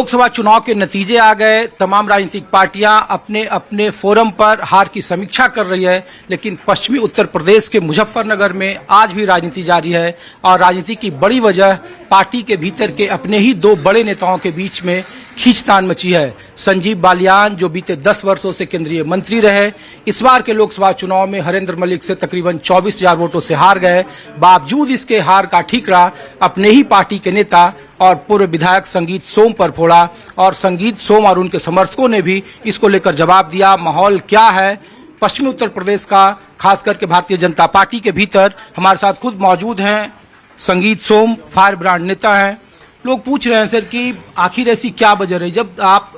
लोकसभा चुनाव के नतीजे आ गए। तमाम राजनीतिक पार्टियां अपने अपने फोरम पर हार की समीक्षा कर रही है, लेकिन पश्चिमी उत्तर प्रदेश के मुजफ्फरनगर में आज भी राजनीति जारी है और राजनीति की बड़ी वजह पार्टी के भीतर के अपने ही दो बड़े नेताओं के बीच में खींचतान मची है। संजीव बालियान जो बीते 10 वर्षों से केंद्रीय मंत्री रहे, इस बार के लोकसभा चुनाव में हरेंद्र मलिक से तकरीबन 24,000 वोटों से हार गए। बावजूद इसके हार का ठीकरा अपने ही पार्टी के नेता और पूर्व विधायक संगीत सोम पर फोड़ा और संगीत सोम और उनके समर्थकों ने भी इसको लेकर जवाब दिया। माहौल क्या है पश्चिमी उत्तर प्रदेश का, खास करके भारतीय जनता पार्टी के भीतर? हमारे साथ खुद मौजूद हैं संगीत सोम, फायर ब्रांड नेता हैं। लोग पूछ रहे हैं सर कि आखिर ऐसी क्या वजह रही, जब आप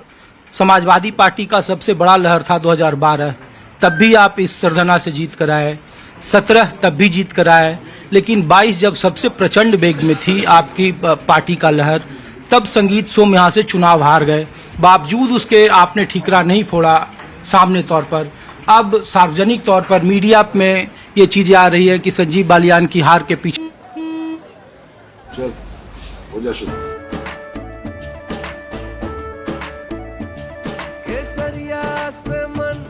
समाजवादी पार्टी का सबसे बड़ा लहर था 2012, तब भी आप इस सरधना से जीत कर आए, 17 तब भी जीत कर आए, लेकिन 22 जब सबसे प्रचंड वेग में थी आपकी पार्टी का लहर, तब संगीत सोम यहाँ से चुनाव हार गए। बावजूद उसके आपने ठीकरा नहीं फोड़ा सामने तौर पर। अब सार्वजनिक तौर पर मीडिया में ये चीजें आ रही है कि संजीव बालियान की हार के पीछे केसरिया से मन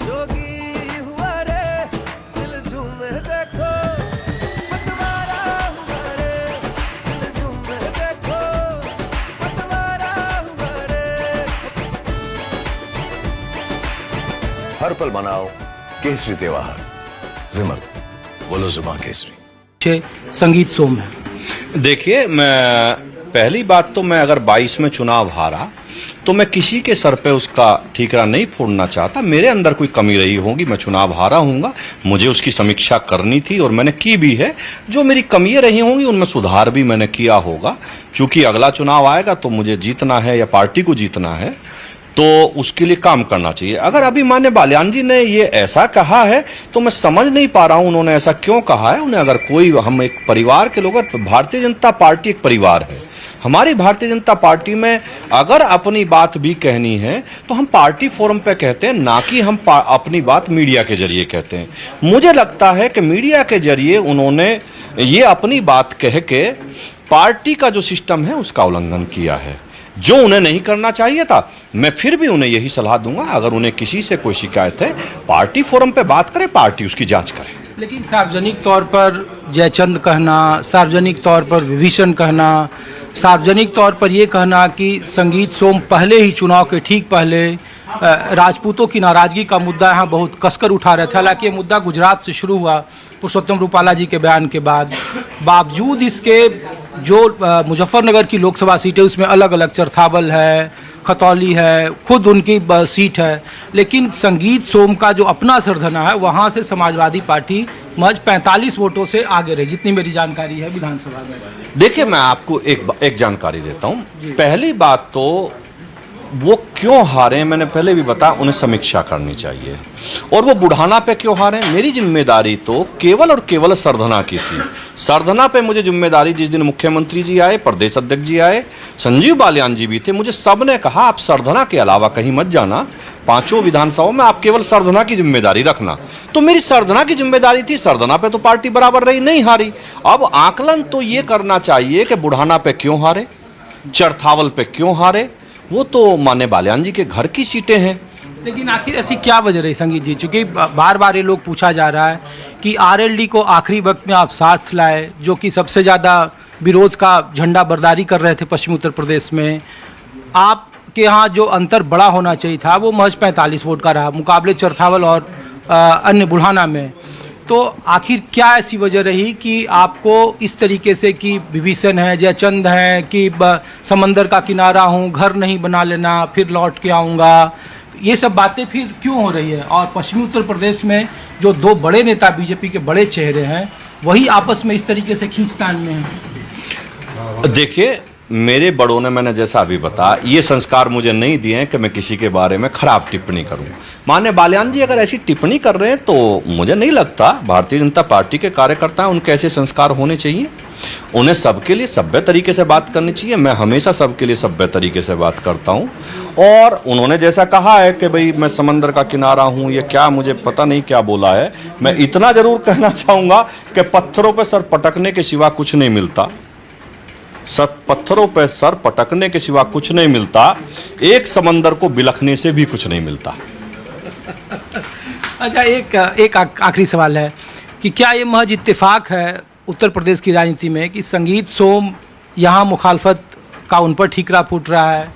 जोगी हुआ रे, दिल झूमे देखो पतवारा हुआ रे, दिल झूमे देखो पतवारा हुआ रे। हर पल मनाओ केसरी त्योहार। विमल बोलो जुबान केसरी। संगीत सोम है। देखिए, मैं पहली बात तो मैं अगर 22 में चुनाव हारा तो मैं किसी के सर पे उसका ठीकरा नहीं फोड़ना चाहता। मेरे अंदर कोई कमी रही होगी, मैं चुनाव हारा हूँगा, मुझे उसकी समीक्षा करनी थी और मैंने की भी है। जो मेरी कमियां रही होंगी उनमें सुधार भी मैंने किया होगा। क्योंकि अगला चुनाव आएगा तो मुझे जीतना है या पार्टी को जीतना है, तो उसके लिए काम करना चाहिए। अगर अभी माननीय बालियान जी ने ये ऐसा कहा है तो मैं समझ नहीं पा रहा हूं उन्होंने ऐसा क्यों कहा है। उन्हें अगर कोई, हम एक परिवार के लोग, भारतीय जनता पार्टी एक परिवार है। हमारी भारतीय जनता पार्टी में अगर अपनी बात भी कहनी है तो हम पार्टी फोरम पे कहते हैं, ना कि हम अपनी बात मीडिया के जरिए कहते हैं। मुझे लगता है कि मीडिया के जरिए उन्होंने ये अपनी बात कह के पार्टी का जो सिस्टम है उसका उल्लंघन किया है, जो उन्हें नहीं करना चाहिए था। मैं फिर भी उन्हें यही सलाह दूंगा, अगर उन्हें किसी से कोई शिकायत है पार्टी फोरम पे बात करे, पार्टी उसकी जांच करे। लेकिन सार्वजनिक तौर पर जयचंद कहना, सार्वजनिक तौर पर विभीषण कहना, सार्वजनिक तौर पर यह कहना कि संगीत सोम पहले ही चुनाव के ठीक पहले राजपूतों की नाराजगी का मुद्दा यहाँ बहुत कसकर उठा रहे थे। हालांकि ये मुद्दा गुजरात से शुरू हुआ पुरुषोत्तम रूपाला जी के बयान के बाद। बावजूद इसके जो मुजफ्फरनगर की लोकसभा सीटें उसमें अलग अलग, चरथावल है, खतौली है, खुद उनकी सीट है, लेकिन संगीत सोम का जो अपना सरधना है वहाँ से समाजवादी पार्टी महज 45 वोटों से आगे रही, जितनी मेरी जानकारी है विधानसभा में। देखिए, मैं आपको एक जानकारी देता हूँ। पहली बात तो वो क्यों हारे, मैंने पहले भी बताया, उन्हें समीक्षा करनी चाहिए। और वो बुढ़ाना पे क्यों हारे, मेरी जिम्मेदारी तो केवल और केवल सरधना की थी। सरधना पे मुझे जिम्मेदारी, जिस दिन मुख्यमंत्री जी आए, प्रदेश अध्यक्ष जी आए, संजीव बालियान जी भी थे, मुझे सबने कहा आप सरधना के अलावा कहीं मत जाना, 5 विधानसभाओं में आप केवल सरधना की जिम्मेदारी रखना। तो मेरी सरधना की जिम्मेदारी थी, सरधना पे तो पार्टी बराबर रही, नहीं हारी। अब आकलन तो ये करना चाहिए कि बुढ़ाना पे क्यों हारे, चरथावल पे क्यों हारे, वो तो माननीय बालियान जी के घर की सीटें हैं। लेकिन आखिर ऐसी क्या वजह रही संगीत जी? चूंकि बार बार ये लोग पूछा जा रहा है कि आरएलडी को आखिरी वक्त में आप साथ लाए, जो कि सबसे ज़्यादा विरोध का झंडा बरदारी कर रहे थे पश्चिमी उत्तर प्रदेश में। आपके यहाँ जो अंतर बड़ा होना चाहिए था वो महज 45 वोट का रहा मुकाबले चरथावल और अन्य बुढ़ाना में। तो आखिर क्या ऐसी वजह रही कि आपको इस तरीके से कि विभीषण है, जयचंद है, कि समंदर का किनारा हूँ, घर नहीं बना लेना, फिर लौट के आऊँगा, ये सब बातें फिर क्यों हो रही है? और पश्चिमी उत्तर प्रदेश में जो दो बड़े नेता बीजेपी के बड़े चेहरे हैं वही आपस में इस तरीके से खींचतान में हैं। देखिए, मेरे बड़ों ने, मैंने जैसा अभी बताया, ये संस्कार मुझे नहीं दिए हैं कि मैं किसी के बारे में खराब टिप्पणी करूं। माननीय बालियान जी अगर ऐसी टिप्पणी कर रहे हैं तो मुझे नहीं लगता भारतीय जनता पार्टी के कार्यकर्ता हैं उनके ऐसे संस्कार होने चाहिए। उन्हें सबके लिए सभ्य तरीके से बात करनी चाहिए। मैं हमेशा सबके लिए सभ्य तरीके से बात करता हूँ। और उन्होंने जैसा कहा है कि भाई मैं समंदर का किनारा हूँ, ये क्या, मुझे पता नहीं क्या बोला है। मैं इतना जरूर कहना चाहूँगा कि पत्थरों पर सर पटकने के सिवा कुछ नहीं मिलता। पत्थरों पर सर पटकने के सिवा कुछ नहीं मिलता, एक समंदर को बिलखने से भी कुछ नहीं मिलता। अच्छा, एक आखिरी सवाल है कि क्या ये महज इत्तेफाक है उत्तर प्रदेश की राजनीति में कि संगीत सोम यहाँ मुखालफत का उन पर ठीकरा फूट रहा है,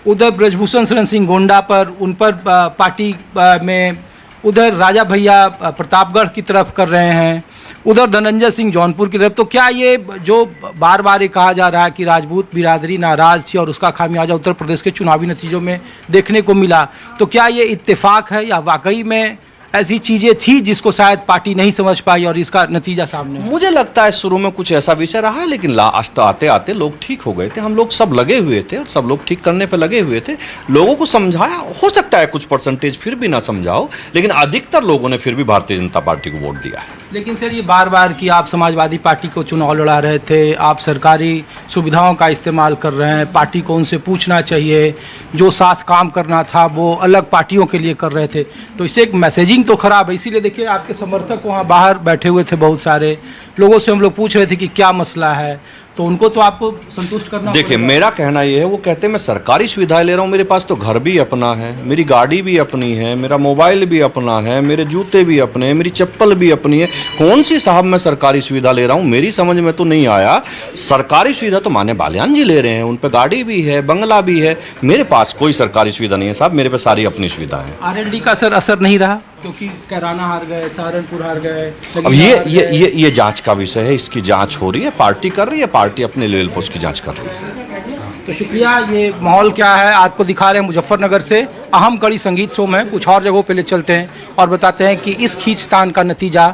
उधर ब्रजभूषण शरण सिंह गोंडा पर उन पर पार्टी में, उधर राजा भैया प्रतापगढ़ की तरफ कर रहे हैं, उधर धनंजय सिंह जौनपुर की तरफ। तो क्या ये जो बार बार ये कहा जा रहा है कि राजपूत बिरादरी नाराज थी और उसका खामियाजा उत्तर प्रदेश के चुनावी नतीजों में देखने को मिला, तो क्या ये इत्तेफाक है या वाकई में ऐसी चीजें थी जिसको शायद पार्टी नहीं समझ पाई और इसका नतीजा सामने? मुझे लगता है शुरू में कुछ ऐसा विषय रहा है, लेकिन लास्ट आते आते लोग ठीक हो गए थे। हम लोग सब लगे हुए थे और सब लोग ठीक करने पे लगे हुए थे। लोगों को समझाया, हो सकता है कुछ परसेंटेज फिर भी ना समझाओ, लेकिन अधिकतर लोगों ने फिर भी भारतीय जनता पार्टी को वोट दिया है। लेकिन सर, ये बार बार कि आप समाजवादी पार्टी को चुनाव लड़ा रहे थे, आप सरकारी सुविधाओं का इस्तेमाल कर रहे हैं, पार्टी को उनसे पूछना चाहिए, जो साथ काम करना था वो अलग पार्टियों के लिए कर रहे थे, तो इससे एक मैसेजिंग तो खराब है। इसीलिए देखिए, आपके समर्थक वहाँ बाहर बैठे हुए थे, बहुत सारे लोगों से हम लोग पूछ रहे थे कि क्या मसला है, तो उनको तो आपको संतुष्ट करना। देखिए, मेरा कहना यह है, वो कहते हैं मैं सरकारी सुविधाएं ले रहा हूं, मेरे पास तो घर भी अपना है, मेरी गाड़ी भी अपनी है, मेरा मोबाइल भी अपना है, मेरे जूते भी अपने हैं, मेरी चप्पल भी अपनी है। कौन सी साहब मैं सरकारी सुविधा ले रहा हूं, मेरी समझ में तो नहीं आया। सरकारी सुविधा तो माने बालियान जी ले रहे हैं, उन पर गाड़ी भी है, बंगला भी है। मेरे पास कोई सरकारी सुविधा नहीं है साहब, मेरे पे सारी अपनी सुविधा है। आरएलडी का सर असर नहीं रहा, क्योंकि कैराना हार गए, सहारनपुर हार गए। अब ये जांच का विषय है, इसकी जांच हो रही है, पार्टी कर रही है, पार्टी अपने लेवल पर उसकी जांच कर रही है। तो शुक्रिया। ये माहौल क्या है आपको दिखा रहे हैं मुजफ्फरनगर से। अहम कड़ी संगीत सोम है, कुछ और जगहों पे ले चलते हैं और बताते हैं कि इस खींचतान का नतीजा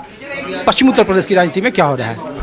पश्चिमी उत्तर प्रदेश की राजनीति में क्या हो रहा है।